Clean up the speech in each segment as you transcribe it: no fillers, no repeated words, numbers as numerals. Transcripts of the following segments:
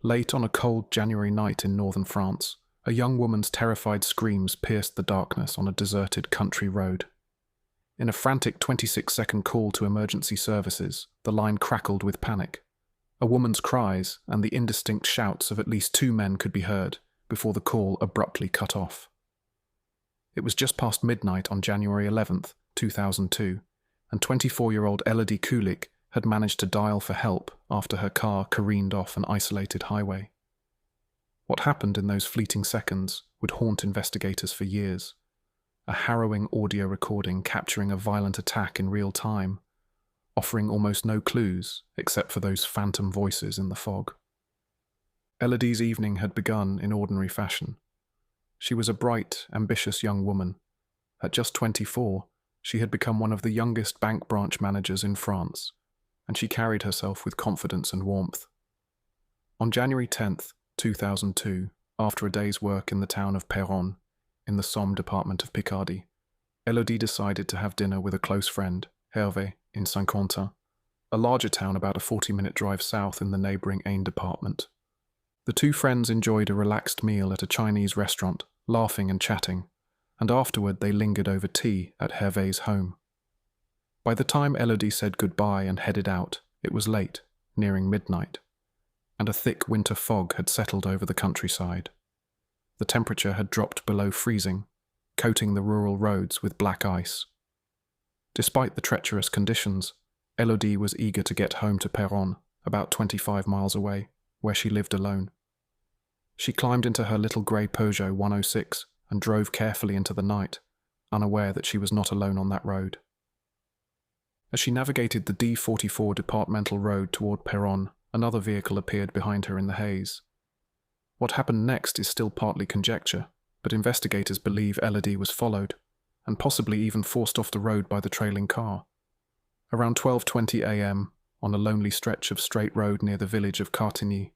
Late on a cold January night in northern France, a young woman's terrified screams pierced the darkness on a deserted country road. In a frantic 26-second call to emergency services, the line crackled with panic. A woman's cries and the indistinct shouts of at least two men could be heard before the call abruptly cut off. It was just past midnight on January 11th, 2002, and 24-year-old Élodie Kulik had managed to dial for help after her car careened off an isolated highway. What happened in those fleeting seconds would haunt investigators for years. A harrowing audio recording capturing a violent attack in real time, offering almost no clues except for those phantom voices in the fog. Élodie's evening had begun in ordinary fashion. She was a bright, ambitious young woman. At just 24, she had become one of the youngest bank branch managers in France, and she carried herself with confidence and warmth. On January 10th, 2002, after a day's work in the town of Péronne, in the Somme department of Picardy, Élodie decided to have dinner with a close friend, Hervé, in Saint-Quentin, a larger town about a 40-minute drive south in the neighbouring Aisne department. The two friends enjoyed a relaxed meal at a Chinese restaurant, laughing and chatting, and afterward they lingered over tea at Hervé's home. By the time Élodie said goodbye and headed out, it was late, nearing midnight, and a thick winter fog had settled over the countryside. The temperature had dropped below freezing, coating the rural roads with black ice. Despite the treacherous conditions, Élodie was eager to get home to Péronne, about 25 miles away, where she lived alone. She climbed into her little grey Peugeot 106 and drove carefully into the night, unaware that she was not alone on that road. As she navigated the D44 departmental road toward Péronne, another vehicle appeared behind her in the haze. What happened next is still partly conjecture, but investigators believe Élodie was followed, and possibly even forced off the road by the trailing car. Around 12:20 a.m., on a lonely stretch of straight road near the village of Cartigny,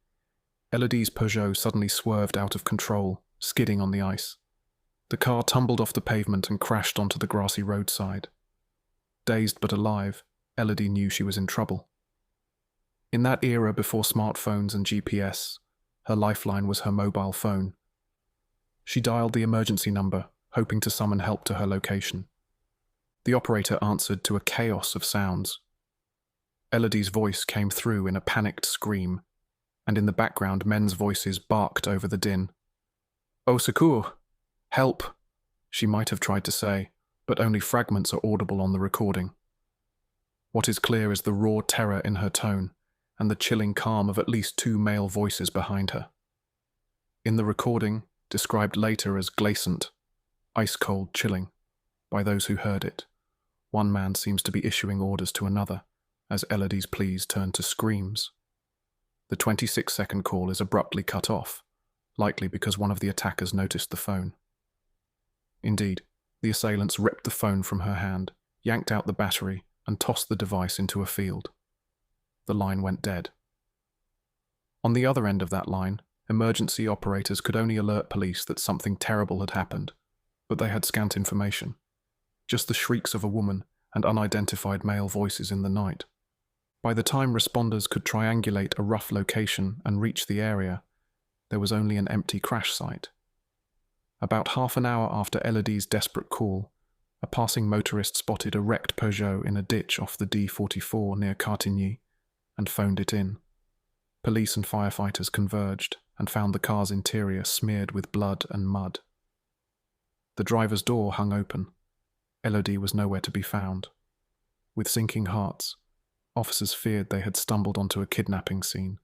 Élodie's Peugeot suddenly swerved out of control, skidding on the ice. The car tumbled off the pavement and crashed onto the grassy roadside. Dazed but alive, Élodie knew she was in trouble. In that era before smartphones and GPS, her lifeline was her mobile phone. She dialed the emergency number, hoping to summon help to her location. The operator answered to a chaos of sounds. Élodie's voice came through in a panicked scream, and in the background men's voices barked over the din. "Au secours! Help!" she might have tried to say, but only fragments are audible on the recording. What is clear is the raw terror in her tone, and the chilling calm of at least two male voices behind her. In the recording, described later as glaciant, ice-cold chilling, by those who heard it, one man seems to be issuing orders to another, as Élodie's pleas turn to screams. The 26-second call is abruptly cut off, likely because one of the attackers noticed the phone. Indeed, the assailants ripped the phone from her hand, yanked out the battery, and tossed the device into a field. The line went dead. On the other end of that line, emergency operators could only alert police that something terrible had happened, but they had scant information. Just the shrieks of a woman and unidentified male voices in the night. By the time responders could triangulate a rough location and reach the area, there was only an empty crash site. About half an hour after Élodie's desperate call, a passing motorist spotted a wrecked Peugeot in a ditch off the D44 near Cartigny and phoned it in. Police and firefighters converged and found the car's interior smeared with blood and mud. The driver's door hung open. Élodie was nowhere to be found. With sinking hearts, officers feared they had stumbled onto a kidnapping scene.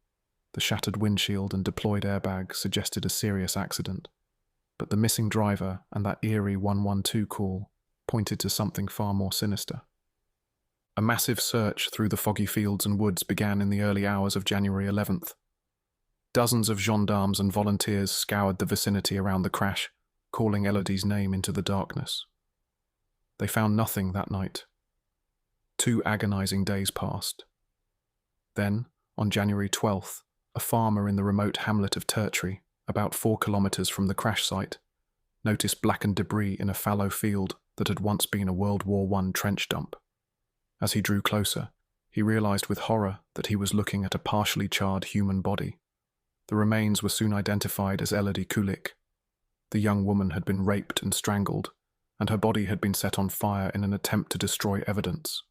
The shattered windshield and deployed airbag suggested a serious accident, but the missing driver and that eerie 112 call pointed to something far more sinister. A massive search through the foggy fields and woods began in the early hours of January 11th. Dozens of gendarmes and volunteers scoured the vicinity around the crash, calling Élodie's name into the darkness. They found nothing that night. 2 agonizing days passed. Then, on January 12th, a farmer in the remote hamlet of Tertry, about 4 kilometers from the crash site, noticed blackened debris in a fallow field that had once been a World War I trench dump. As he drew closer, he realized with horror that he was looking at a partially charred human body. The remains were soon identified as Élodie Kulik. The young woman had been raped and strangled, and her body had been set on fire in an attempt to destroy evidence.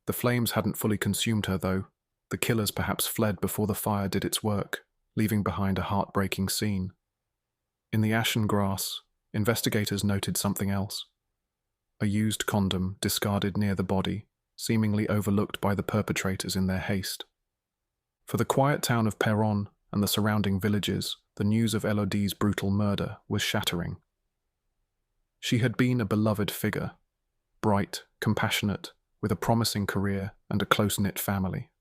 The flames hadn't fully consumed her, though. The killers perhaps fled before the fire did its work, leaving behind a heartbreaking scene. In the ashen grass, investigators noted something else. A used condom discarded near the body, seemingly overlooked by the perpetrators in their haste. For the quiet town of Péronne and the surrounding villages, the news of Élodie's brutal murder was shattering. She had been a beloved figure, bright, compassionate, with a promising career and a close-knit family.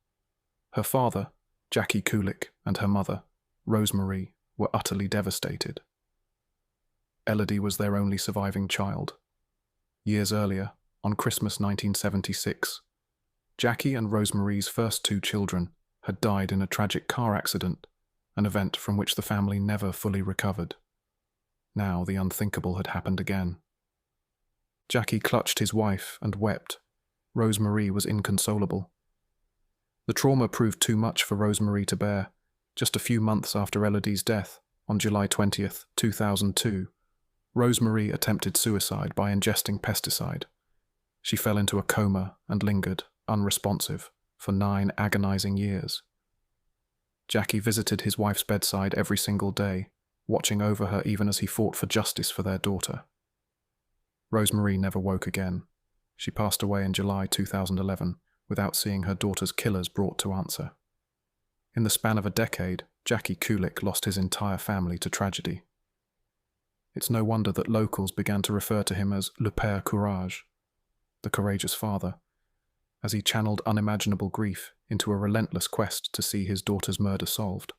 Her father, Jackie Kulik, and her mother, Rosemarie, were utterly devastated. Élodie was their only surviving child. Years earlier, on Christmas 1976, Jackie and Rosemarie's first two children had died in a tragic car accident, an event from which the family never fully recovered. Now the unthinkable had happened again. Jackie clutched his wife and wept. Rosemarie was inconsolable. The trauma proved too much for Rosemarie to bear. Just a few months after Élodie's death, on July 20th, 2002, Rosemarie attempted suicide by ingesting pesticide. She fell into a coma and lingered, unresponsive, for 9 agonizing years. Jackie visited his wife's bedside every single day, watching over her even as he fought for justice for their daughter. Rosemarie never woke again. She passed away in July 2011 without seeing her daughter's killers brought to answer. In the span of a decade, Jackie Kulik lost his entire family to tragedy. It's no wonder that locals began to refer to him as Le Père Courage, the courageous father, as he channeled unimaginable grief into a relentless quest to see his daughter's murder solved.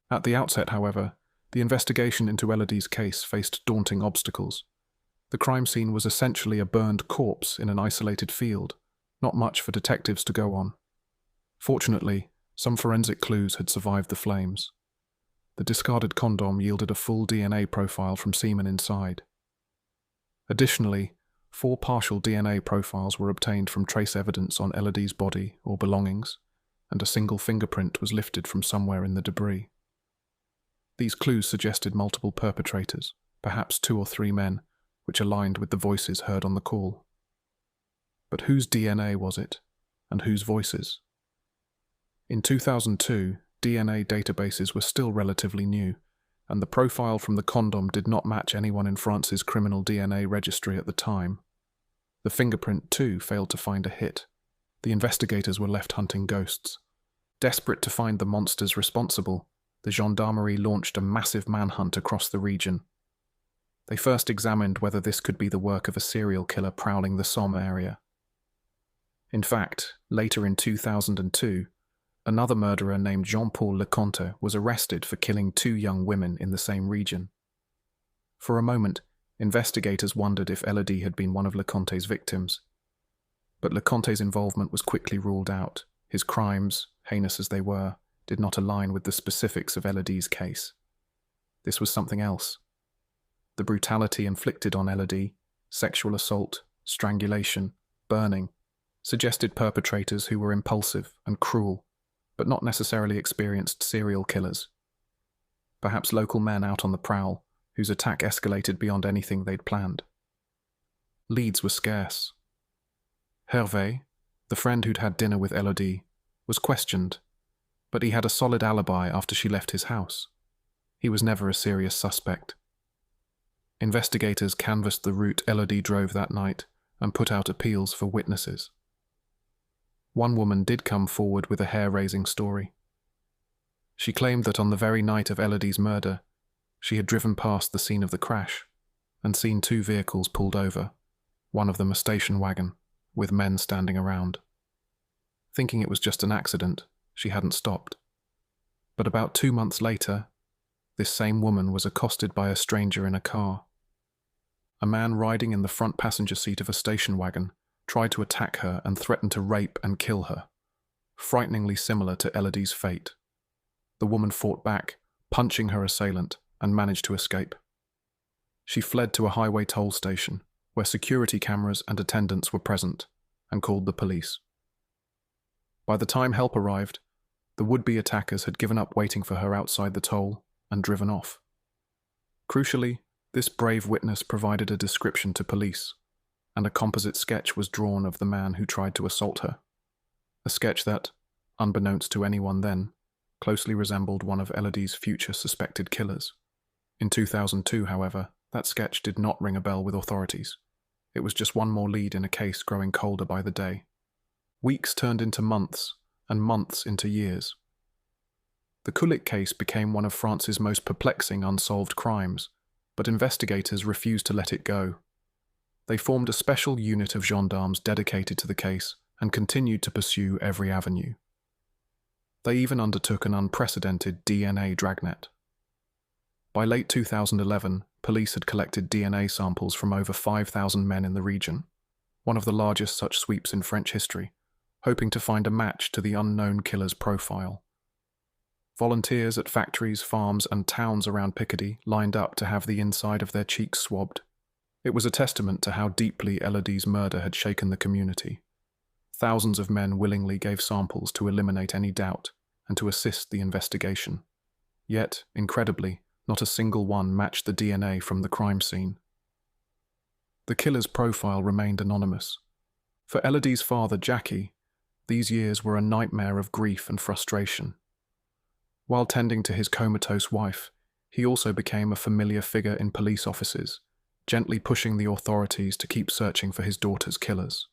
At the outset, however, the investigation into Élodie's case faced daunting obstacles. The crime scene was essentially a burned corpse in an isolated field, not much for detectives to go on. Fortunately, some forensic clues had survived the flames. The discarded condom yielded a full DNA profile from semen inside. Additionally, 4 partial DNA profiles were obtained from trace evidence on Élodie's body or belongings, and a single fingerprint was lifted from somewhere in the debris. These clues suggested multiple perpetrators, perhaps 2 or 3 men, which aligned with the voices heard on the call. But whose DNA was it, and whose voices? In 2002, DNA databases were still relatively new, and the profile from the condom did not match anyone in France's criminal DNA registry at the time. The fingerprint, too, failed to find a hit. The investigators were left hunting ghosts. Desperate to find the monsters responsible, the gendarmerie launched a massive manhunt across the region. They first examined whether this could be the work of a serial killer prowling the Somme area. In fact, later in 2002, another murderer named Jean-Paul Leconte was arrested for killing 2 young women in the same region. For a moment, investigators wondered if Élodie had been one of Leconte's victims. But Leconte's involvement was quickly ruled out. His crimes, heinous as they were, did not align with the specifics of Élodie's case. This was something else. The brutality inflicted on Élodie, sexual assault, strangulation, burning, suggested perpetrators who were impulsive and cruel, but not necessarily experienced serial killers. Perhaps local men out on the prowl, whose attack escalated beyond anything they'd planned. Leads were scarce. Hervé, the friend who'd had dinner with Élodie, was questioned, but he had a solid alibi after she left his house. He was never a serious suspect. Investigators canvassed the route Élodie drove that night and put out appeals for witnesses. One woman did come forward with a hair-raising story. She claimed that on the very night of Élodie's murder, she had driven past the scene of the crash and seen 2 vehicles pulled over, one of them a station wagon, with men standing around. Thinking it was just an accident, she hadn't stopped. But about 2 months later, this same woman was accosted by a stranger in a car. A man riding in the front passenger seat of a station wagon tried to attack her and threatened to rape and kill her, frighteningly similar to Élodie's fate. The woman fought back, punching her assailant, and managed to escape. She fled to a highway toll station, where security cameras and attendants were present, and called the police. By the time help arrived, The would-be attackers had given up waiting for her outside the toll and driven off. Crucially, this brave witness provided a description to police, and a composite sketch was drawn of the man who tried to assault her. A sketch that, unbeknownst to anyone then, closely resembled one of Élodie's future suspected killers. In 2002, however, that sketch did not ring a bell with authorities. It was just one more lead in a case growing colder by the day. Weeks turned into months, and months into years. The Kulik case became one of France's most perplexing unsolved crimes, but investigators refused to let it go. They formed a special unit of gendarmes dedicated to the case and continued to pursue every avenue. They even undertook an unprecedented DNA dragnet. By late 2011, police had collected DNA samples from over 5,000 men in the region, one of the largest such sweeps in French history, hoping to find a match to the unknown killer's profile. Volunteers at factories, farms, and towns around Picardy lined up to have the inside of their cheeks swabbed. It was a testament to how deeply Élodie's murder had shaken the community. Thousands of men willingly gave samples to eliminate any doubt and to assist the investigation. Yet, incredibly, not a single one matched the DNA from the crime scene. The killer's profile remained anonymous. For Élodie's father, Jackie, these years were a nightmare of grief and frustration. While tending to his comatose wife, he also became a familiar figure in police offices, gently pushing the authorities to keep searching for his daughter's killers.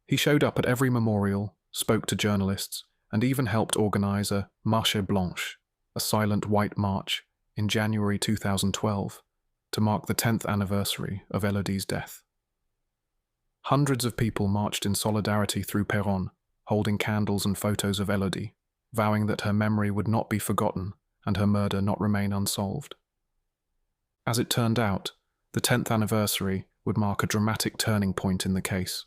He showed up at every memorial, spoke to journalists, and even helped organize a Marche Blanche, a silent white march, in January 2012, to mark the 10th anniversary of Élodie's death. Hundreds of people marched in solidarity through Péronne, holding candles and photos of Élodie, vowing that her memory would not be forgotten and her murder not remain unsolved. As it turned out, the 10th anniversary would mark a dramatic turning point in the case.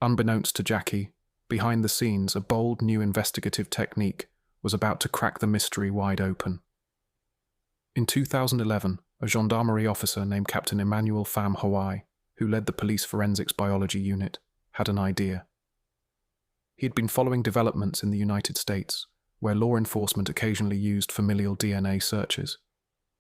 Unbeknownst to Jackie, behind the scenes, a bold new investigative technique was about to crack the mystery wide open. In 2011, a gendarmerie officer named Captain Emmanuel Pham Hawaii, who led the police forensics biology unit, had an idea. He had been following developments in the United States, where law enforcement occasionally used familial DNA searches.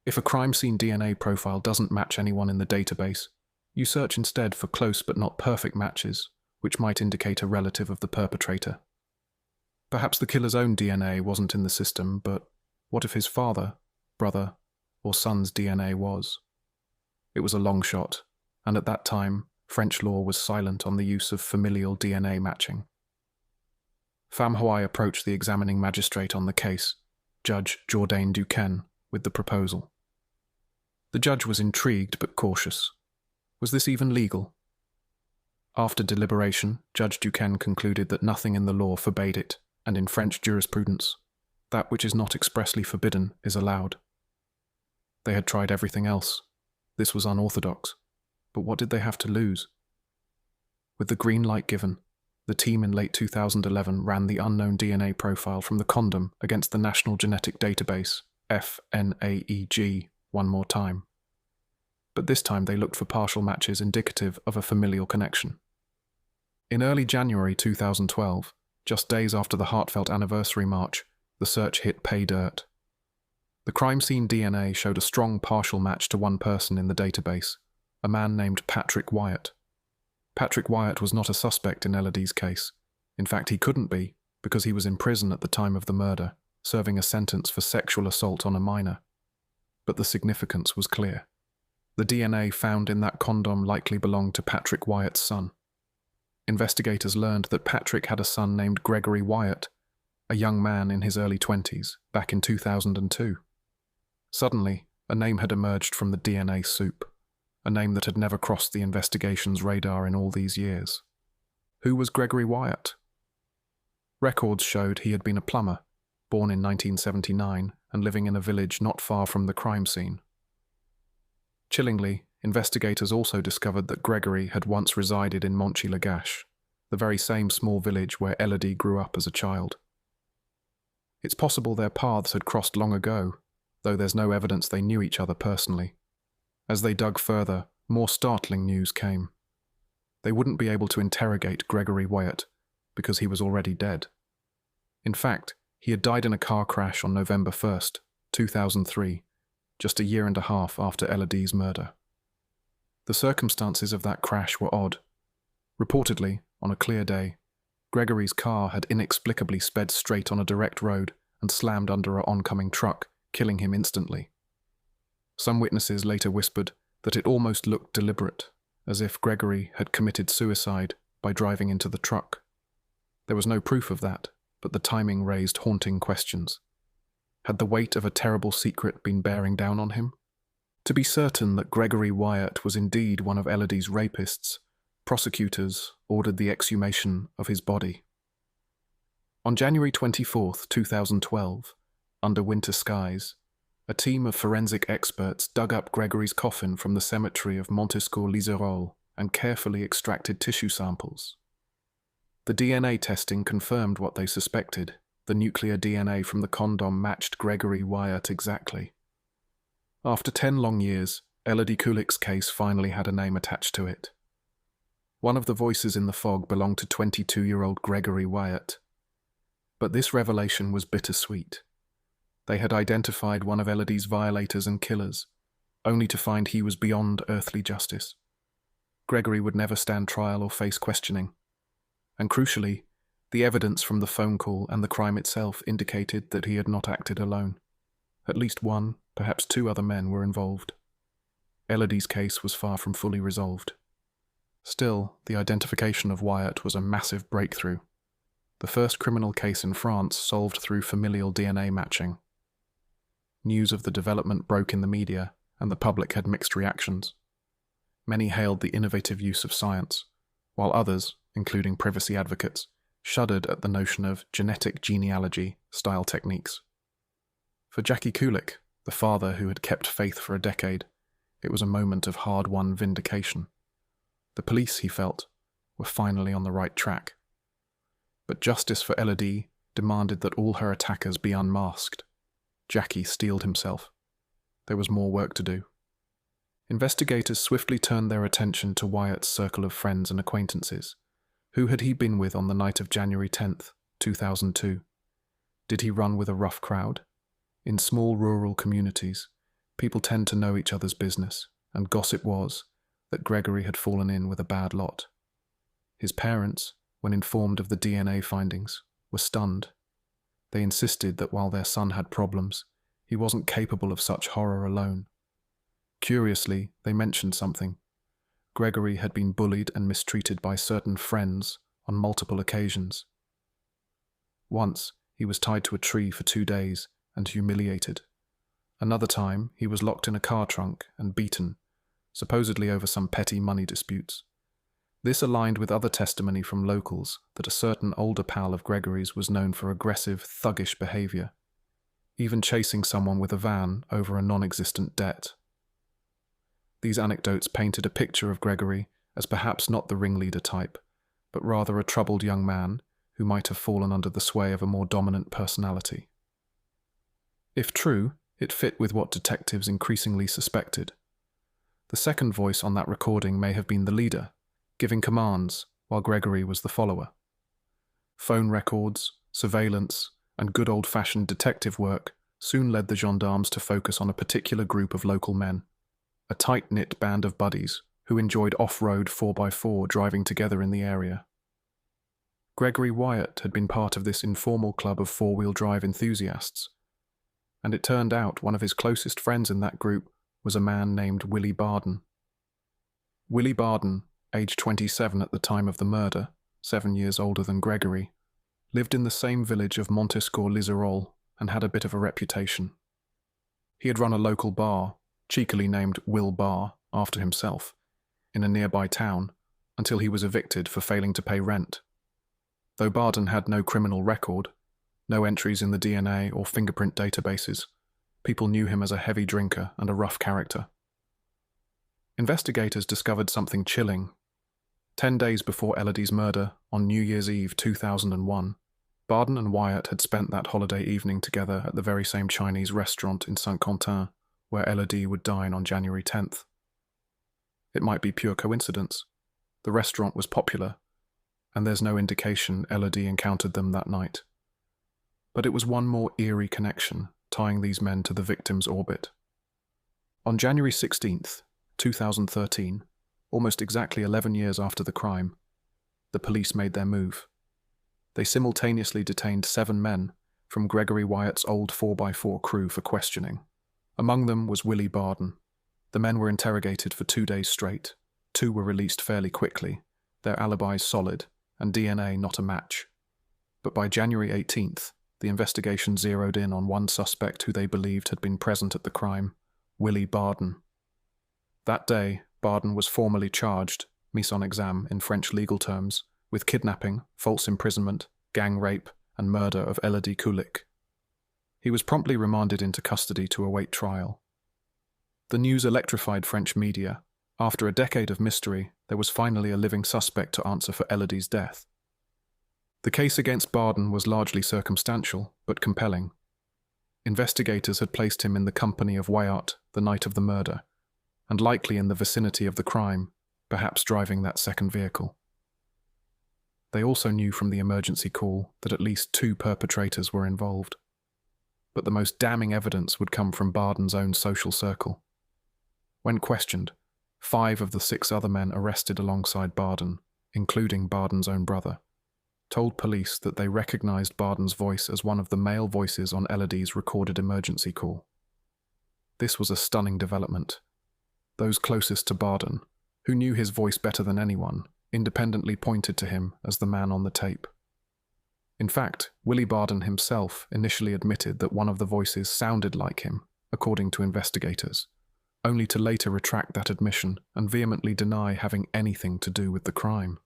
If a crime scene DNA profile doesn't match anyone in the database, you search instead for close but not perfect matches, which might indicate a relative of the perpetrator. Perhaps the killer's own DNA wasn't in the system, but what if his father, brother, or son's DNA was? It was a long shot, and at that time, French law was silent on the use of familial DNA matching. Pham Hawaii approached the examining magistrate on the case, Judge Jourdain Duquesne, with the proposal. The judge was intrigued but cautious. Was this even legal? After deliberation, Judge Duquesne concluded that nothing in the law forbade it, and in French jurisprudence, that which is not expressly forbidden is allowed. They had tried everything else. This was unorthodox. But what did they have to lose? With the green light given, the team in late 2011 ran the unknown DNA profile from the condom against the National Genetic Database, FNAEG, one more time. But this time they looked for partial matches indicative of a familial connection. In early January 2012, just days after the heartfelt anniversary march, the search hit pay dirt. The crime scene DNA showed a strong partial match to one person in the database, a man named Patrick Wyatt. Patrick Wyatt was not a suspect in Élodie's case. In fact, he couldn't be, because he was in prison at the time of the murder, serving a sentence for sexual assault on a minor. But the significance was clear. The DNA found in that condom likely belonged to Patrick Wyatt's son. Investigators learned that Patrick had a son named Gregory Wyatt, a young man in his early 20s, back in 2002. Suddenly, a name had emerged from the DNA soup, a name that had never crossed the investigation's radar in all these years. Who was Gregory Wyatt? Records showed he had been a plumber, born in 1979 and living in a village not far from the crime scene. Chillingly, investigators also discovered that Gregory had once resided in Monchy-le-Gâche, the very same small village where Élodie grew up as a child. It's possible their paths had crossed long ago, though there's no evidence they knew each other personally. As they dug further, more startling news came. They wouldn't be able to interrogate Gregory Wyatt because he was already dead. In fact, he had died in a car crash on November 1st, 2003, just a year and a half after Élodie's murder. The circumstances of that crash were odd. Reportedly, on a clear day, Gregory's car had inexplicably sped straight on a direct road and slammed under an oncoming truck, killing him instantly. Some witnesses later whispered that it almost looked deliberate, as if Gregory had committed suicide by driving into the truck. There was no proof of that, but the timing raised haunting questions. Had the weight of a terrible secret been bearing down on him? To be certain that Gregory Wyatt was indeed one of Élodie's rapists, prosecutors ordered the exhumation of his body. On January 24, 2012, under winter skies, a team of forensic experts dug up Gregory's coffin from the cemetery of Montescourt-Liserolles and carefully extracted tissue samples. The DNA testing confirmed what they suspected. The nuclear DNA from the condom matched Gregory Wyatt exactly. After 10 long years, Élodie Kulik's case finally had a name attached to it. One of the voices in the fog belonged to 22-year-old Gregory Wyatt. But this revelation was bittersweet. They had identified one of Élodie's violators and killers, only to find he was beyond earthly justice. Gregory would never stand trial or face questioning. And crucially, the evidence from the phone call and the crime itself indicated that he had not acted alone. At least one, perhaps two other men were involved. Élodie's case was far from fully resolved. Still, the identification of Wyatt was a massive breakthrough. The first criminal case in France solved through familial DNA matching. News of the development broke in the media, and the public had mixed reactions. Many hailed the innovative use of science, while others, including privacy advocates, shuddered at the notion of genetic genealogy-style techniques. For Jackie Kulik, the father who had kept faith for a decade, it was a moment of hard-won vindication. The police, he felt, were finally on the right track. But justice for Élodie demanded that all her attackers be unmasked. Jackie steeled himself. There was more work to do. Investigators swiftly turned their attention to Wyatt's circle of friends and acquaintances. Who had he been with on the night of January 10th, 2002? Did he run with a rough crowd? In small rural communities, people tend to know each other's business, and gossip was that Gregory had fallen in with a bad lot. His parents, when informed of the DNA findings, were stunned. They insisted that while their son had problems, he wasn't capable of such horror alone. Curiously, they mentioned something. Gregory had been bullied and mistreated by certain friends on multiple occasions. Once, he was tied to a tree for 2 days and humiliated. Another time, he was locked in a car trunk and beaten, supposedly over some petty money disputes. This aligned with other testimony from locals that a certain older pal of Gregory's was known for aggressive, thuggish behavior, even chasing someone with a van over a non-existent debt. These anecdotes painted a picture of Gregory as perhaps not the ringleader type, but rather a troubled young man who might have fallen under the sway of a more dominant personality. If true, it fit with what detectives increasingly suspected. The second voice on that recording may have been the leader, giving commands while Gregory was the follower. Phone records, surveillance, and good old-fashioned detective work soon led the gendarmes to focus on a particular group of local men, a tight-knit band of buddies who enjoyed off-road 4x4 driving together in the area. Gregory Wyatt had been part of this informal club of four-wheel drive enthusiasts, and it turned out one of his closest friends in that group was a man named Willie Barden. Willie Barden, aged 27 at the time of the murder, 7 years older than Gregory, lived in the same village of Montescourt-Liserolles and had a bit of a reputation. He had run a local bar, cheekily named Will Bar, after himself, in a nearby town, until he was evicted for failing to pay rent. Though Barden had no criminal record, no entries in the DNA or fingerprint databases, people knew him as a heavy drinker and a rough character. Investigators discovered something chilling. 10 days before Élodie's murder, on New Year's Eve 2001, Barden and Wyatt had spent that holiday evening together at the very same Chinese restaurant in Saint-Quentin, where Élodie would dine on January 10th. It might be pure coincidence. The restaurant was popular, and there's no indication Élodie encountered them that night. But it was one more eerie connection tying these men to the victim's orbit. On January 16th, 2013, almost exactly 11 years after the crime, the police made their move. They simultaneously detained 7 men from Gregory Wyatt's old 4x4 crew for questioning. Among them was Willie Barden. The men were interrogated for 2 days straight. 2 were released fairly quickly, their alibis solid, and DNA not a match. But by January 18th, the investigation zeroed in on one suspect who they believed had been present at the crime, Willie Barden. That day, Barden was formally charged, mise en examen in French legal terms, with kidnapping, false imprisonment, gang rape, and murder of Élodie Kulik. He was promptly remanded into custody to await trial. The news electrified French media. After a decade of mystery, there was finally a living suspect to answer for Élodie's death. The case against Barden was largely circumstantial, but compelling. Investigators had placed him in the company of Wyatt the night of the murder, and likely in the vicinity of the crime, perhaps driving that second vehicle. They also knew from the emergency call that at least 2 perpetrators were involved. But the most damning evidence would come from Barden's own social circle. When questioned, 5 of the 6 other men arrested alongside Barden, including Barden's own brother, told police that they recognized Barden's voice as one of the male voices on Élodie's recorded emergency call. This was a stunning development. Those closest to Barden, who knew his voice better than anyone, independently pointed to him as the man on the tape. In fact, Willie Barden himself initially admitted that one of the voices sounded like him, according to investigators, only to later retract that admission and vehemently deny having anything to do with the crime.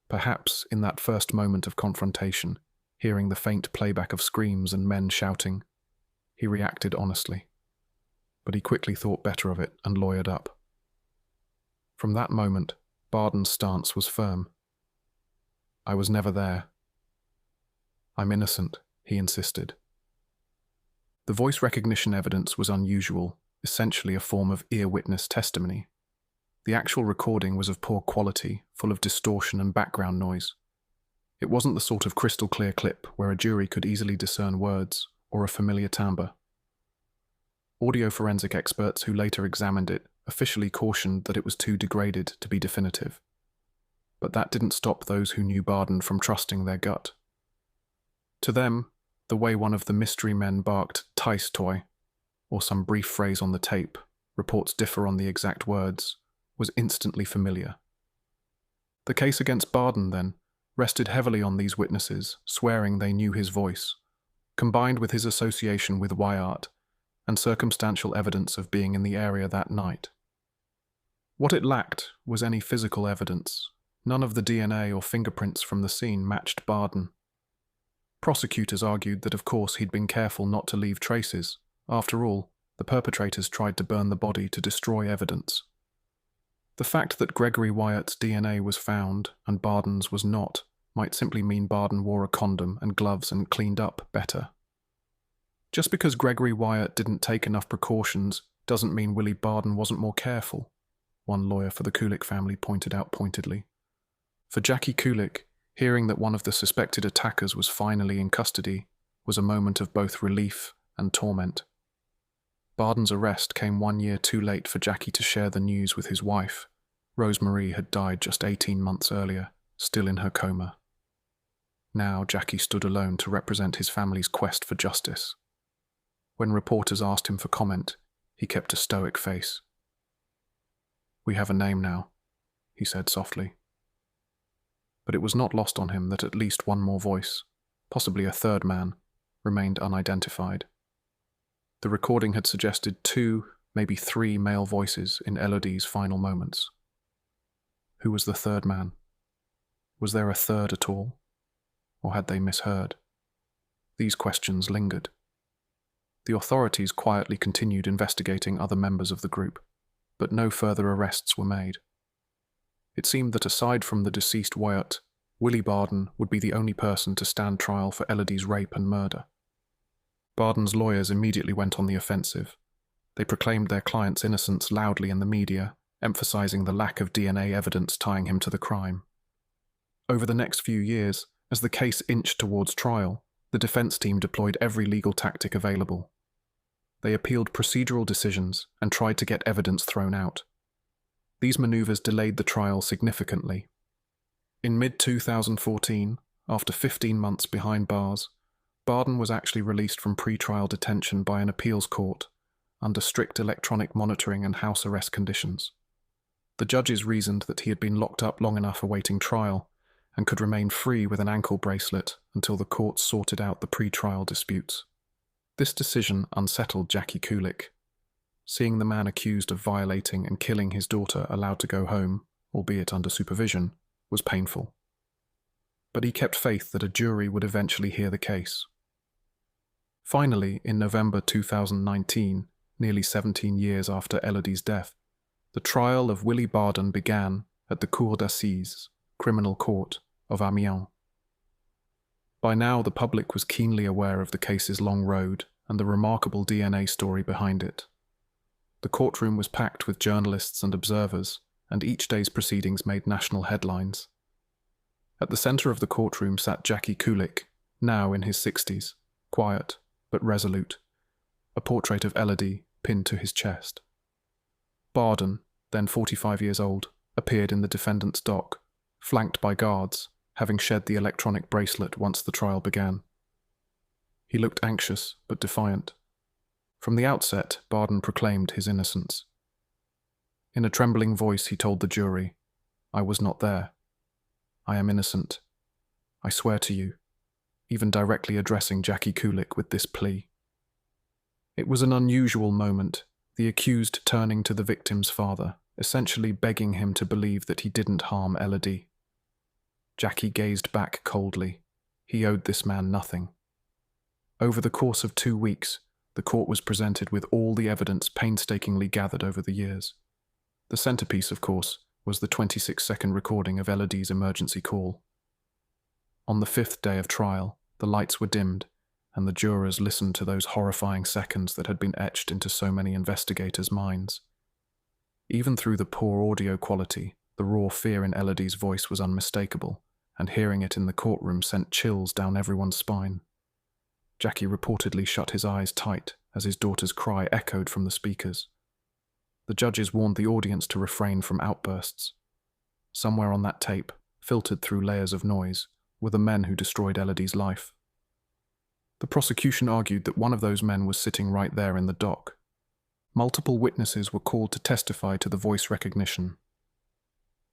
Perhaps in that first moment of confrontation, hearing the faint playback of screams and men shouting, he reacted honestly. But he quickly thought better of it and lawyered up. From that moment, Barden's stance was firm. I was never there. I'm innocent, he insisted. The voice recognition evidence was unusual, essentially a form of ear witness testimony. The actual recording was of poor quality, full of distortion and background noise. It wasn't the sort of crystal clear clip where a jury could easily discern words or a familiar timbre. Audio forensic experts who later examined it officially cautioned that it was too degraded to be definitive. But that didn't stop those who knew Barden from trusting their gut. To them, the way one of the mystery men barked "Tice toy," or some brief phrase on the tape, reports differ on the exact words, was instantly familiar. The case against Barden, then, rested heavily on these witnesses, swearing they knew his voice, combined with his association with Wyatt and circumstantial evidence of being in the area that night. What it lacked was any physical evidence. None of the DNA or fingerprints from the scene matched Barden. Prosecutors argued that of course he'd been careful not to leave traces. After all, the perpetrators tried to burn the body to destroy evidence. The fact that Gregory Wyatt's DNA was found and Barden's was not might simply mean Barden wore a condom and gloves and cleaned up better. Just because Gregory Wyatt didn't take enough precautions doesn't mean Willie Barden wasn't more careful, one lawyer for the Kulik family pointed out pointedly. For Jackie Kulik, hearing that one of the suspected attackers was finally in custody was a moment of both relief and torment. Barden's arrest came 1 year too late for Jackie to share the news with his wife. Rosemarie had died just 18 months earlier, still in her coma. Now Jackie stood alone to represent his family's quest for justice. When reporters asked him for comment, he kept a stoic face. "We have a name now," he said softly. But it was not lost on him that at least one more voice, possibly a third man, remained unidentified. The recording had suggested 2, maybe 3 male voices in Élodie's final moments. Who was the third man? Was there a third at all? Or had they misheard? These questions lingered. The authorities quietly continued investigating other members of the group, but no further arrests were made. It seemed that aside from the deceased Wyatt, Willie Barden would be the only person to stand trial for Élodie's rape and murder. Barden's lawyers immediately went on the offensive. They proclaimed their client's innocence loudly in the media, emphasizing the lack of DNA evidence tying him to the crime. Over the next few years, as the case inched towards trial, The defense team deployed every legal tactic available. They appealed procedural decisions and tried to get evidence thrown out. These maneuvers delayed the trial significantly. In mid-2014, after 15 months behind bars, Barden was actually released from pre-trial detention by an appeals court under strict electronic monitoring and house arrest conditions. The judges reasoned that he had been locked up long enough awaiting trial and could remain free with an ankle bracelet until the courts sorted out the pre-trial disputes. This decision unsettled Jackie Kulik. Seeing the man accused of violating and killing his daughter allowed to go home, albeit under supervision, was painful. But he kept faith that a jury would eventually hear the case. Finally, in November 2019, nearly 17 years after Élodie's death, the trial of Willie Barden began at the Cour d'Assises, Criminal Court, of Amiens. By now, the public was keenly aware of the case's long road and the remarkable DNA story behind it. The courtroom was packed with journalists and observers, and each day's proceedings made national headlines. At the center of the courtroom sat Jackie Kulik, now in his 60s, quiet but resolute, a portrait of Élodie pinned to his chest. Barden, then 45 years old, appeared in the defendant's dock, flanked by guards, having shed the electronic bracelet once the trial began. He looked anxious but defiant. From the outset, Barden proclaimed his innocence. In a trembling voice he told the jury, "I was not there. I am innocent. I swear to you," even directly addressing Jackie Kulik with this plea. It was an unusual moment, the accused turning to the victim's father, essentially begging him to believe that he didn't harm Élodie. Jackie gazed back coldly. He owed this man nothing. Over the course of 2 weeks, the court was presented with all the evidence painstakingly gathered over the years. The centerpiece, of course, was the 26-second recording of Élodie's emergency call. On the 5th day of trial, the lights were dimmed, and the jurors listened to those horrifying seconds that had been etched into so many investigators' minds. Even through the poor audio quality, the raw fear in Élodie's voice was unmistakable, and hearing it in the courtroom sent chills down everyone's spine. Jackie reportedly shut his eyes tight as his daughter's cry echoed from the speakers. The judges warned the audience to refrain from outbursts. Somewhere on that tape, filtered through layers of noise, were the men who destroyed Élodie's life. The prosecution argued that one of those men was sitting right there in the dock. Multiple witnesses were called to testify to the voice recognition.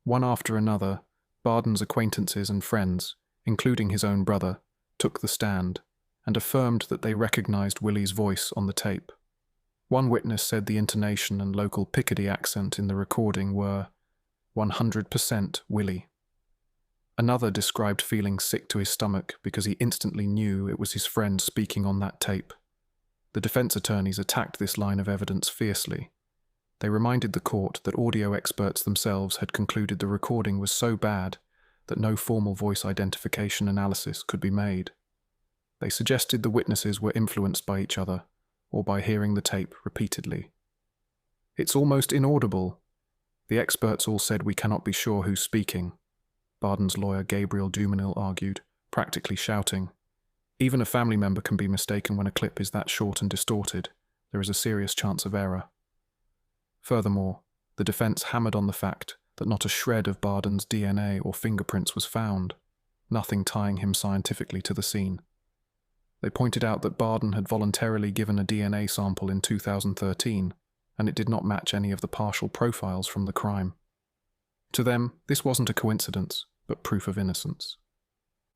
One after another, Barden's acquaintances and friends, including his own brother, took the stand and affirmed that they recognized Willie's voice on the tape. One witness said the intonation and local Picardy accent in the recording were 100% Willie. Another described feeling sick to his stomach because he instantly knew it was his friend speaking on that tape. The defense attorneys attacked this line of evidence fiercely. They reminded the court that audio experts themselves had concluded the recording was so bad that no formal voice identification analysis could be made. They suggested the witnesses were influenced by each other, or by hearing the tape repeatedly. "It's almost inaudible. The experts all said we cannot be sure who's speaking," Barden's lawyer Gabriel Dumenil argued, practically shouting. "Even a family member can be mistaken when a clip is that short and distorted. There is a serious chance of error." Furthermore, the defense hammered on the fact that not a shred of Barden's DNA or fingerprints was found, nothing tying him scientifically to the scene. They pointed out that Barden had voluntarily given a DNA sample in 2013, and it did not match any of the partial profiles from the crime. To them, this wasn't a coincidence, but proof of innocence.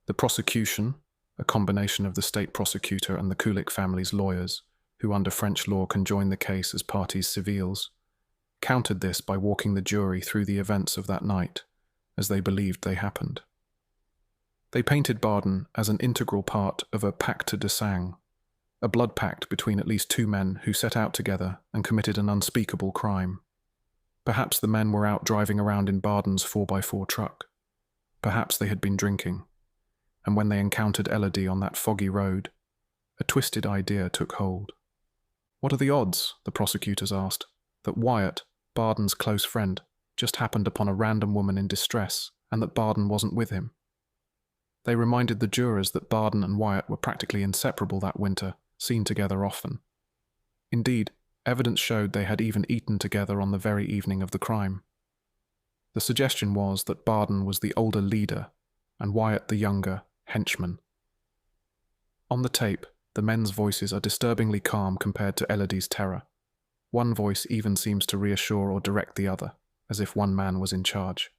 The prosecution, a combination of the state prosecutor and the Kulik family's lawyers, who under French law can join the case as parties civiles, countered this by walking the jury through the events of that night, as they believed they happened. They painted Barden as an integral part of a pacte de sang, a blood pact between at least two men who set out together and committed an unspeakable crime. Perhaps the men were out driving around in Barden's 4x4 truck. Perhaps they had been drinking. And when they encountered Élodie on that foggy road, a twisted idea took hold. "What are the odds," the prosecutors asked, "that Wyatt, Barden's close friend, just happened upon a random woman in distress and that Barden wasn't with him?" They reminded the jurors that Barden and Wyatt were practically inseparable that winter, seen together often. Indeed, evidence showed they had even eaten together on the very evening of the crime. The suggestion was that Barden was the older leader and Wyatt the younger henchman. On the tape, the men's voices are disturbingly calm compared to Élodie's terror. One voice even seems to reassure or direct the other, as if one man was in charge.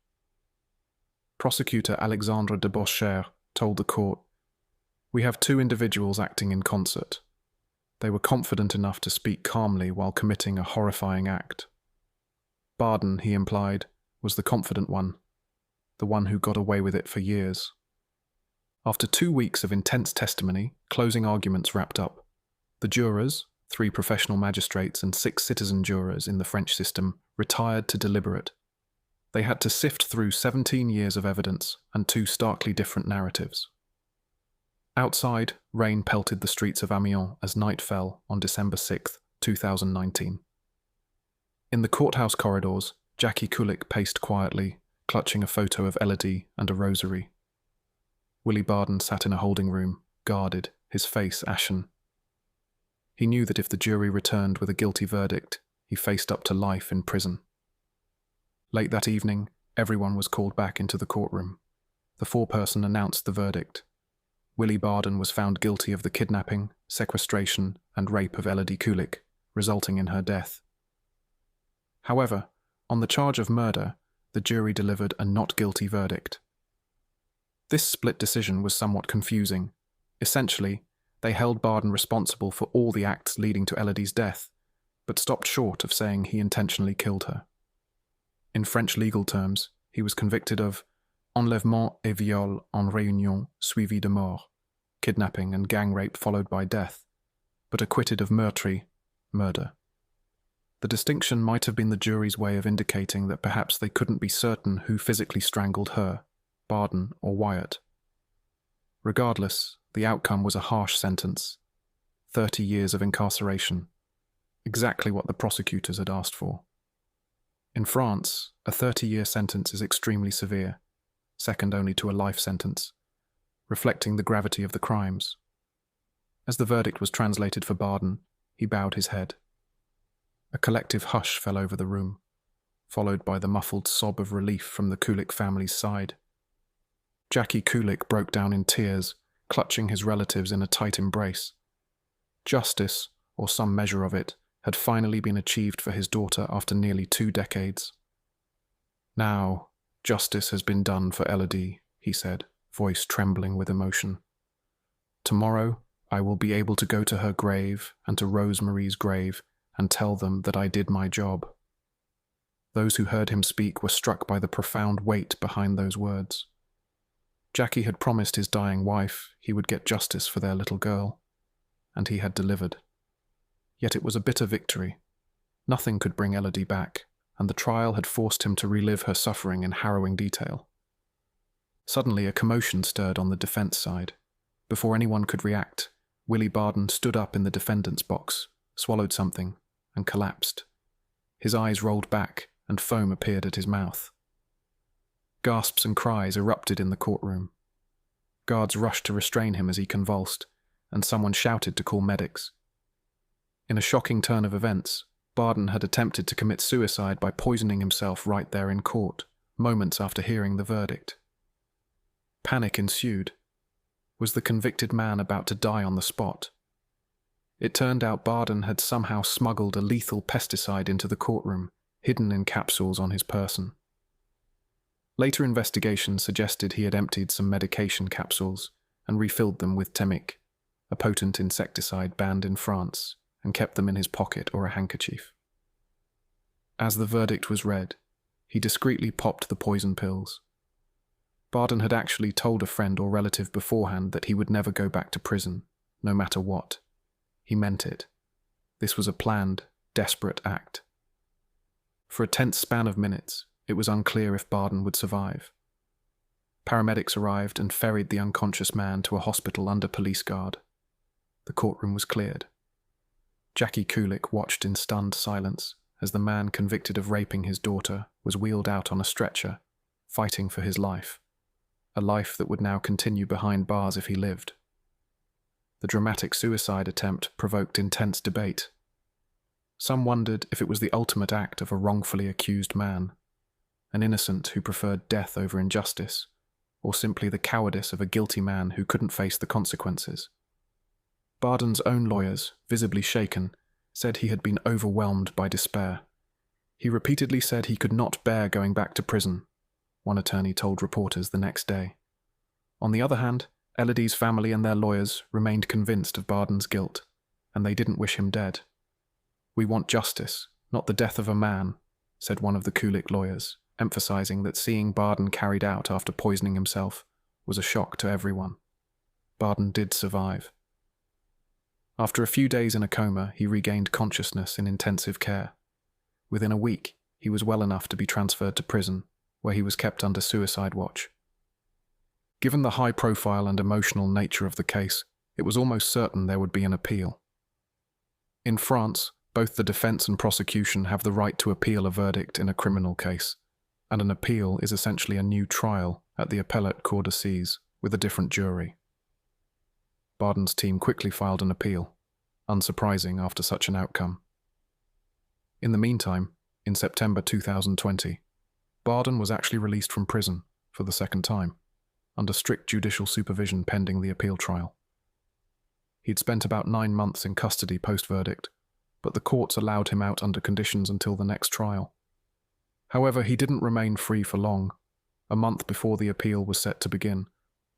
Prosecutor Alexandre de Beauchère told the court, "We have two individuals acting in concert. They were confident enough to speak calmly while committing a horrifying act. Barden, he implied, was the confident one, the one who got away with it for years." After 2 weeks of intense testimony, closing arguments wrapped up. The jurors, 3 professional magistrates and 6 citizen jurors in the French system, retired to deliberate. They had to sift through 17 years of evidence and 2 starkly different narratives. Outside, rain pelted the streets of Amiens as night fell on December 6, 2019. In the courthouse corridors, Jackie Kulik paced quietly, clutching a photo of Élodie and a rosary. Willie Barden sat in a holding room, guarded, his face ashen. He knew that if the jury returned with a guilty verdict, he faced up to life in prison. Late that evening, everyone was called back into the courtroom. The foreperson announced the verdict. Willie Barden was found guilty of the kidnapping, sequestration, and rape of Élodie Kulik, resulting in her death. However, on the charge of murder, the jury delivered a not guilty verdict. This split decision was somewhat confusing. Essentially, they held Barden responsible for all the acts leading to Élodie's death, but stopped short of saying he intentionally killed her. In French legal terms, he was convicted of enlèvement et viol en réunion suivi de mort, kidnapping and gang rape followed by death, but acquitted of meurtre, murder. The distinction might have been the jury's way of indicating that perhaps they couldn't be certain who physically strangled her, Barden or Wyatt. Regardless, the outcome was a harsh sentence, 30 years of incarceration, exactly what the prosecutors had asked for. In France, a 30-year sentence is extremely severe, second only to a life sentence, reflecting the gravity of the crimes. As the verdict was translated for Barden, he bowed his head. A collective hush fell over the room, followed by the muffled sob of relief from the Kulik family's side. Jackie Kulik broke down in tears, clutching his relatives in a tight embrace. Justice, or some measure of it, had finally been achieved for his daughter after nearly 2 decades. "Now, justice has been done for Élodie," he said, voice trembling with emotion. "Tomorrow, I will be able to go to her grave and to Rosemary's grave and tell them that I did my job." Those who heard him speak were struck by the profound weight behind those words. Jackie had promised his dying wife he would get justice for their little girl, and he had delivered. Yet it was a bitter victory. Nothing could bring Élodie back, and the trial had forced him to relive her suffering in harrowing detail. Suddenly a commotion stirred on the defense side. Before anyone could react, Willie Barden stood up in the defendant's box, swallowed something, and collapsed. His eyes rolled back, and foam appeared at his mouth. Gasps and cries erupted in the courtroom. Guards rushed to restrain him as he convulsed, and someone shouted to call medics. In a shocking turn of events, Barden had attempted to commit suicide by poisoning himself right there in court, moments after hearing the verdict. Panic ensued. Was the convicted man about to die on the spot? It turned out Barden had somehow smuggled a lethal pesticide into the courtroom, hidden in capsules on his person. Later investigation suggested he had emptied some medication capsules and refilled them with Temic, a potent insecticide banned in France, and kept them in his pocket or a handkerchief. As the verdict was read, he discreetly popped the poison pills. Barden had actually told a friend or relative beforehand that he would never go back to prison, no matter what. He meant it. This was a planned, desperate act. For a tense span of minutes, it was unclear if Barden would survive. Paramedics arrived and ferried the unconscious man to a hospital under police guard. The courtroom was cleared. Jackie Kulik watched in stunned silence as the man convicted of raping his daughter was wheeled out on a stretcher, fighting for his life. a life that would now continue behind bars if he lived. The dramatic suicide attempt provoked intense debate. Some wondered if it was the ultimate act of a wrongfully accused man, an innocent who preferred death over injustice, or simply the cowardice of a guilty man who couldn't face the consequences. Barden's own lawyers, visibly shaken, said he had been overwhelmed by despair. He repeatedly said he could not bear going back to prison, one attorney told reporters the next day. On the other hand, Élodie's family and their lawyers remained convinced of Barden's guilt, and they didn't wish him dead. "We want justice, not the death of a man," said one of the Kulik lawyers, emphasizing that seeing Barden carried out after poisoning himself was a shock to everyone. Barden did survive. After a few days in a coma, he regained consciousness in intensive care. Within a week, he was well enough to be transferred to prison, where he was kept under suicide watch. Given the high-profile and emotional nature of the case, it was almost certain there would be an appeal. In France, both the defense and prosecution have the right to appeal a verdict in a criminal case, and an appeal is essentially a new trial at the appellate cour d'assises with a different jury. Barden's team quickly filed an appeal, unsurprising after such an outcome. In the meantime, in September 2020, Barden was actually released from prison for the second time, under strict judicial supervision pending the appeal trial. He'd spent about 9 months in custody post-verdict, but the courts allowed him out under conditions until the next trial. However, he didn't remain free for long. A month before the appeal was set to begin,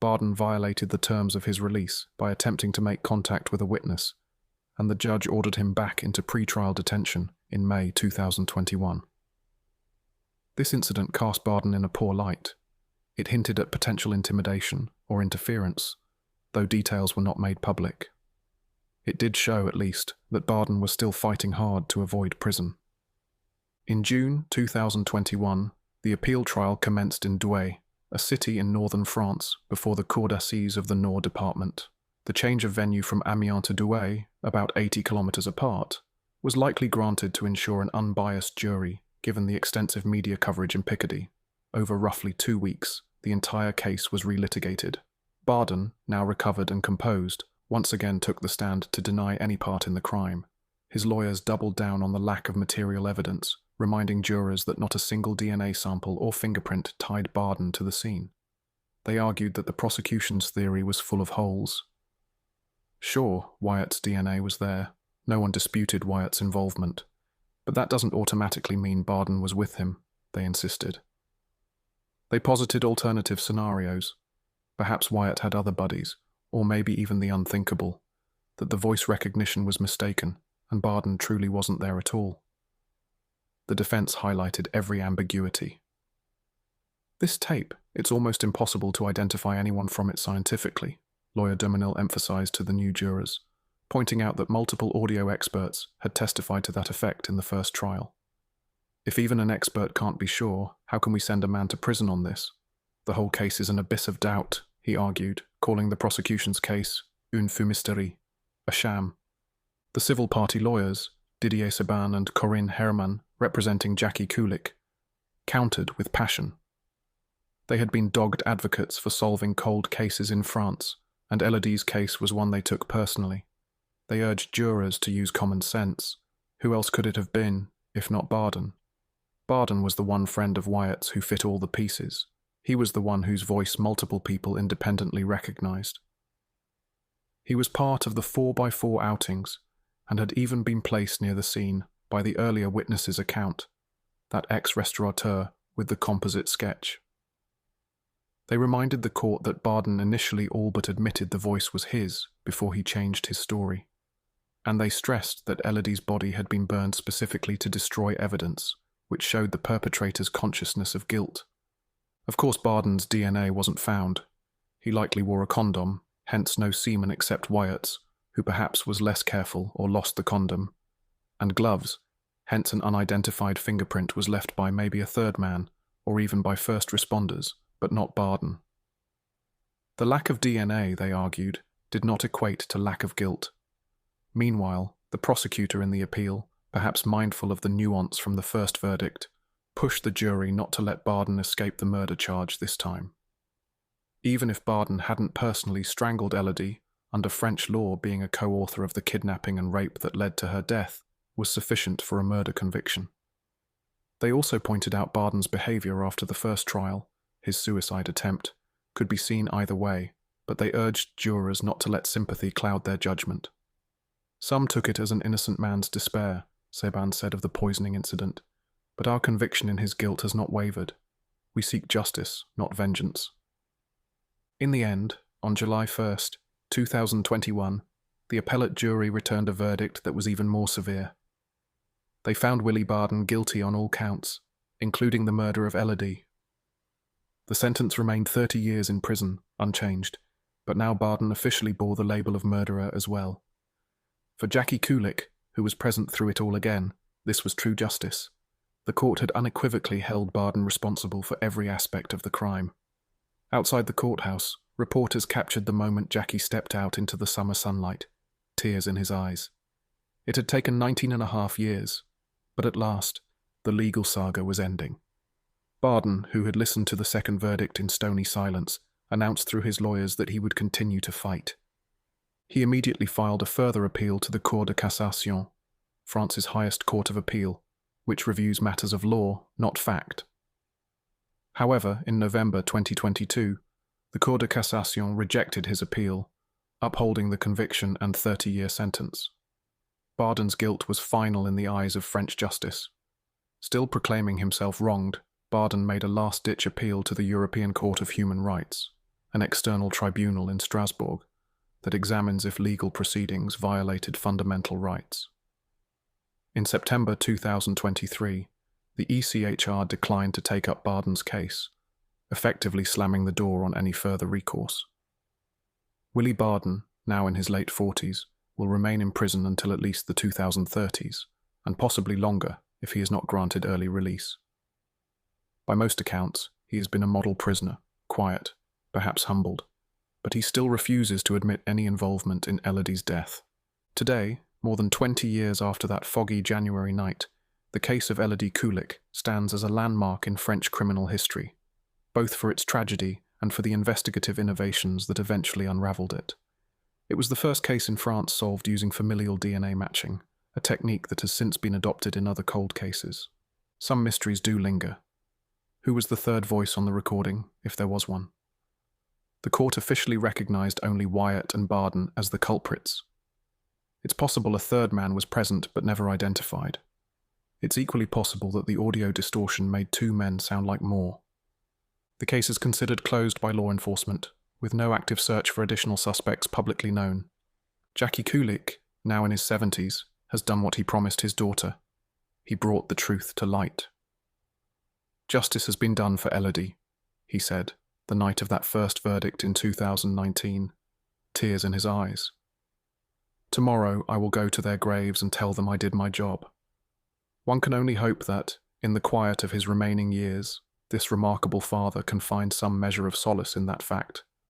Barden violated the terms of his release by attempting to make contact with a witness, and the judge ordered him back into pre-trial detention in May 2021. This incident cast Barden in a poor light. It hinted at potential intimidation or interference, though details were not made public. It did show, at least, that Barden was still fighting hard to avoid prison. In June 2021, the appeal trial commenced in Douai, a city in northern France, before the Cour d'Assises of the Nord department. The change of venue from Amiens to Douai, about 80 kilometers apart, was likely granted to ensure an unbiased jury, given the extensive media coverage in Picardy. Over roughly 2 weeks, the entire case was relitigated. Barden, now recovered and composed, once again took the stand to deny any part in the crime. His lawyers doubled down on the lack of material evidence, reminding jurors that not a single DNA sample or fingerprint tied Barden to the scene. They argued that the prosecution's theory was full of holes. Sure, Wyatt's DNA was there. No one disputed Wyatt's involvement. But that doesn't automatically mean Barden was with him, they insisted. They posited alternative scenarios. Perhaps Wyatt had other buddies, or maybe even the unthinkable, that the voice recognition was mistaken and Barden truly wasn't there at all. The defense highlighted every ambiguity. "This tape, it's almost impossible to identify anyone from it scientifically," lawyer Duminil emphasized to the new jurors, pointing out that multiple audio experts had testified to that effect in the first trial. "If even an expert can't be sure, how can we send a man to prison on this? The whole case is an abyss of doubt," he argued, calling the prosecution's case une fumisterie, a sham. The civil party lawyers, Didier Seban and Corinne Herman, representing Jackie Kulik, countered with passion. They had been dogged advocates for solving cold cases in France, and Élodie's case was one they took personally. They urged jurors to use common sense. Who else could it have been, if not Barden? Barden was the one friend of Wyatt's who fit all the pieces. He was the one whose voice multiple people independently recognized. He was part of the 4x4 outings, and had even been placed near the scene by the earlier witness's account, that ex-restaurateur with the composite sketch. They reminded the court that Barden initially all but admitted the voice was his before he changed his story, and they stressed that Élodie's body had been burned specifically to destroy evidence, which showed the perpetrator's consciousness of guilt. Of course, Barden's DNA wasn't found. He likely wore a condom, hence no semen except Wyatt's, who perhaps was less careful or lost the condom, and gloves, hence an unidentified fingerprint was left by maybe a third man, or even by first responders, but not Barden. The lack of DNA, they argued, did not equate to lack of guilt. Meanwhile, the prosecutor in the appeal, perhaps mindful of the nuance from the first verdict, pushed the jury not to let Barden escape the murder charge this time. Even if Barden hadn't personally strangled Élodie, under French law, being a co-author of the kidnapping and rape that led to her death was sufficient for a murder conviction. They also pointed out Barden's behaviour after the first trial, his suicide attempt, could be seen either way, but they urged jurors not to let sympathy cloud their judgment. Some took it as an innocent man's despair, Seban said of the poisoning incident, but our conviction in his guilt has not wavered. We seek justice, not vengeance. In the end, on July 1st, 2021, the appellate jury returned a verdict that was even more severe. They found Willie Barden guilty on all counts, including the murder of Élodie. The sentence remained 30 years in prison, unchanged, but now Barden officially bore the label of murderer as well. For Élodie Kulik, who was present through it all again, this was true justice. The court had unequivocally held Barden responsible for every aspect of the crime. Outside the courthouse, reporters captured the moment Jackie stepped out into the summer sunlight, tears in his eyes. It had taken 19.5 years, but at last, the legal saga was ending. Barden, who had listened to the second verdict in stony silence, announced through his lawyers that he would continue to fight. He immediately filed a further appeal to the Cour de Cassation, France's highest court of appeal, which reviews matters of law, not fact. However, in November 2022, the Cour de Cassation rejected his appeal, upholding the conviction and 30-year sentence. Barden's guilt was final in the eyes of French justice. Still proclaiming himself wronged, Barden made a last-ditch appeal to the European Court of Human Rights, an external tribunal in Strasbourg that examines if legal proceedings violated fundamental rights. In September 2023, the ECHR declined to take up Barden's case, effectively slamming the door on any further recourse. Willie Barden, now in his late 40s, will remain in prison until at least the 2030s, and possibly longer if he is not granted early release. By most accounts, he has been a model prisoner, quiet, perhaps humbled, but he still refuses to admit any involvement in Élodie's death. Today, more than 20 years after that foggy January night, the case of Élodie Kulik stands as a landmark in French criminal history, both for its tragedy and for the investigative innovations that eventually unravelled it. It was the first case in France solved using familial DNA matching, a technique that has since been adopted in other cold cases. Some mysteries do linger. Who was the third voice on the recording, if there was one? The court officially recognised only Wyatt and Barden as the culprits. It's possible a third man was present but never identified. It's equally possible that the audio distortion made two men sound like more. The case is considered closed by law enforcement, with no active search for additional suspects publicly known. Élodie Kulik, now in his 70s, has done what he promised his daughter. He brought the truth to light. Justice has been done for Élodie, he said, the night of that first verdict in 2019, tears in his eyes. Tomorrow I will go to their graves and tell them I did my job. One can only hope that, in the quiet of his remaining years, this remarkable father can find some measure of solace in that fact.